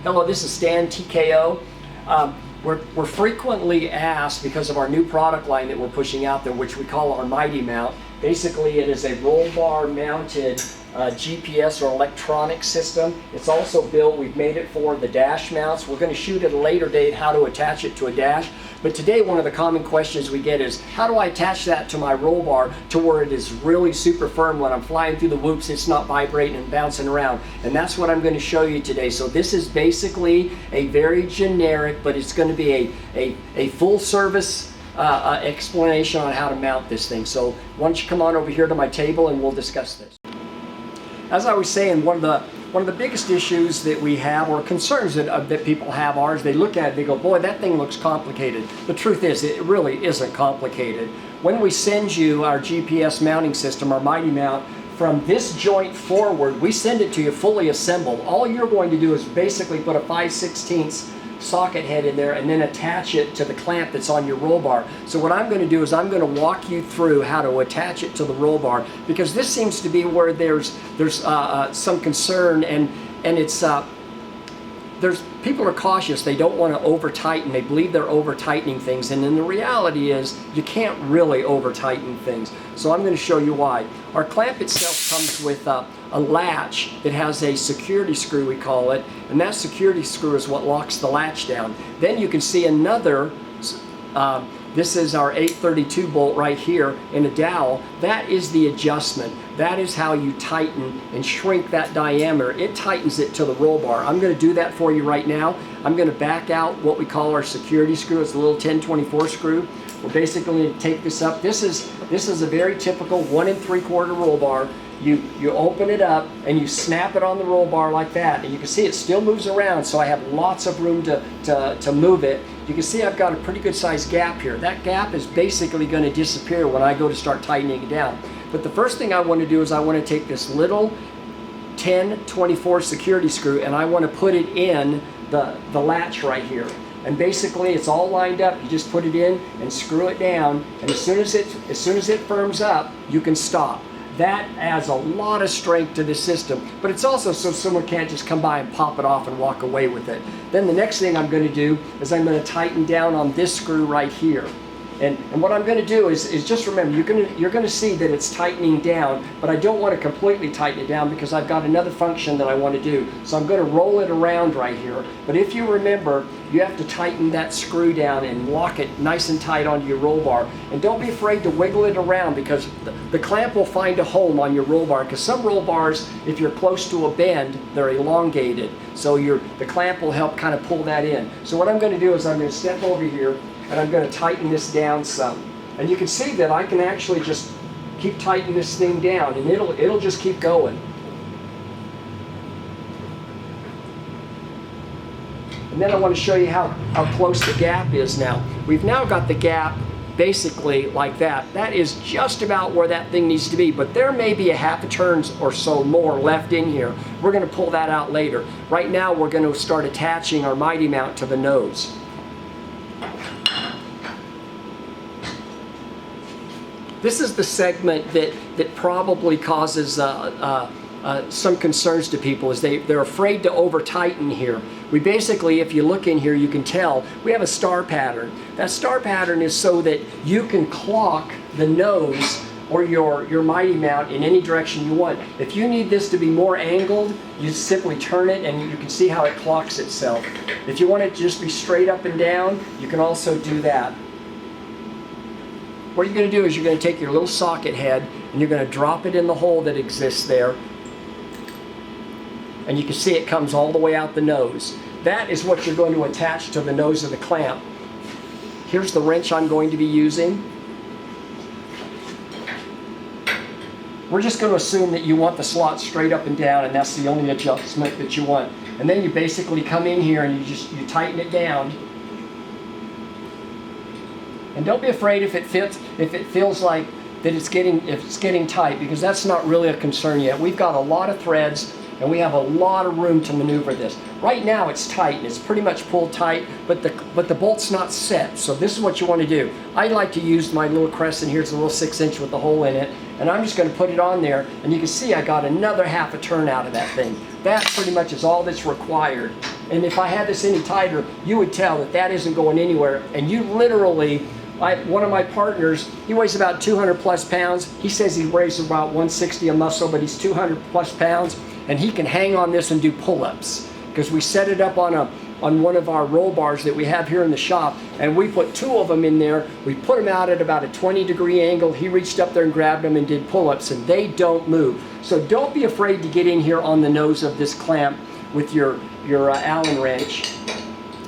Hello, this is Stan, TKO. We're frequently asked, because of our new product line that we're pushing out there, which we call our Mighty Mount. Basically, it is a roll bar mounted GPS or electronic system. It's also built, we've made it for the dash mounts. We're going to shoot at a later date how to attach it to a dash. But today, one of the common questions we get is, how do I attach that to my roll bar to where it is really super firm when I'm flying through the whoops, it's not vibrating and bouncing around? And that's what I'm going to show you today. So this is basically a very generic, but it's going to be a full service explanation on how to mount this thing. So why don't you come on over here to my table and we'll discuss this. As I was saying, one of the biggest issues that we have, or concerns that people have, are they look at it, they go, boy, that thing looks complicated. The truth is, it really isn't complicated. When we send you our GPS mounting system, our Mighty Mount, from this joint forward, we send it to you fully assembled. All you're going to do is basically put a 5/16 socket head in there and then attach it to the clamp that's on your roll bar. So what I'm going to do is I'm going to walk you through how to attach it to the roll bar, because this seems to be where there's some concern, and it's people are cautious. They don't want to over tighten. They believe they're over tightening things, and then the reality is you can't really over tighten things. So I'm going to show you why. Our clamp itself comes with a latch that has a security screw, we call it, and that security screw is what locks the latch down. Then you can see another, this is our 832 bolt right here in a dowel. That is the adjustment. That is how you tighten and shrink that diameter. It tightens it to the roll bar. I'm going to do that for you right now. I'm going to back out what we call our security screw. It's a little 1024 screw. We're basically going to take this up. This is a very typical 1 3/4 roll bar. You open it up and you snap it on the roll bar like that, and you can see it still moves around, so I have lots of room to move it. You can see I've got a pretty good sized gap here. That gap is basically going to disappear when I go to start tightening it down. But the first thing I want to do is I want to take this little 1024 security screw and I want to put it in the latch right here. And basically it's all lined up. You just put it in and screw it down, and as soon as it firms up, you can stop. That adds a lot of strength to the system, but it's also so someone can't just come by and pop it off and walk away with it. Then the next thing I'm going to do is I'm going to tighten down on this screw right here. And what I'm going to do is just remember, you're going to see that it's tightening down, but I don't want to completely tighten it down because I've got another function that I want to do. So I'm going to roll it around right here. But if you remember, you have to tighten that screw down and lock it nice and tight onto your roll bar. And don't be afraid to wiggle it around, because the clamp will find a home on your roll bar. Because some roll bars, if you're close to a bend, they're elongated. So the clamp will help kind of pull that in. So what I'm going to do is I'm going to step over here and I'm going to tighten this down some. And you can see that I can actually just keep tightening this thing down, and it'll just keep going. And then I want to show you how close the gap is now. We've now got the gap basically like that. That is just about where that thing needs to be, but there may be a half a turn or so more left in here. We're going to pull that out later. Right now we're going to start attaching our Mighty Mount to the nose. This is the segment that probably causes some concerns to people, is they're afraid to over tighten here. We basically, if you look in here, you can tell we have a star pattern. That star pattern is so that you can clock the nose or your Mighty Mount in any direction you want. If you need this to be more angled, you simply turn it and you can see how it clocks itself. If you want it to just be straight up and down, you can also do that. What you're going to do is you're going to take your little socket head and you're going to drop it in the hole that exists there. And you can see it comes all the way out the nose. That is what you're going to attach to the nose of the clamp. Here's the wrench I'm going to be using. We're just going to assume that you want the slot straight up and down, and that's the only adjustment that you want. And then you basically come in here and you tighten it down. And don't be afraid if it feels like that it's getting tight, because that's not really a concern yet. We've got a lot of threads and we have a lot of room to maneuver this. Right now it's tight and it's pretty much pulled tight, but the bolt's not set. So this is what you want to do. I like to use my little crescent here. It's a little 6-inch with a hole in it, and I'm just going to put it on there, and you can see I got another half a turn out of that thing. That pretty much is all that's required. And if I had this any tighter, you would tell that that isn't going anywhere, and you literally, one of my partners, he weighs about 200 plus pounds. He says he weighs about 160 a muscle, but he's 200 plus pounds, and he can hang on this and do pull-ups, because we set it up on one of our roll bars that we have here in the shop, and we put 2 of them in there. We put them out at about a 20-degree angle. He reached up there and grabbed them and did pull-ups, and they don't move. So don't be afraid to get in here on the nose of this clamp with your Allen wrench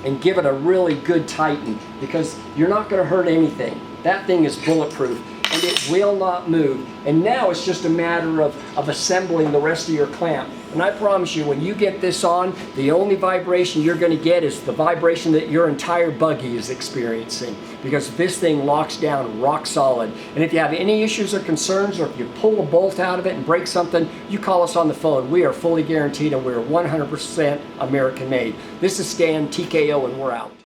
and give it a really good tighten, because you're not going to hurt anything. That thing is bulletproof, and it will not move. And now it's just a matter of assembling the rest of your clamp. And I promise you, when you get this on, the only vibration you're going to get is the vibration that your entire buggy is experiencing, because this thing locks down rock solid. And if you have any issues or concerns, or if you pull a bolt out of it and break something, you call us on the phone. We are fully guaranteed, and we're 100% American made. This is Stan, TKO, and we're out.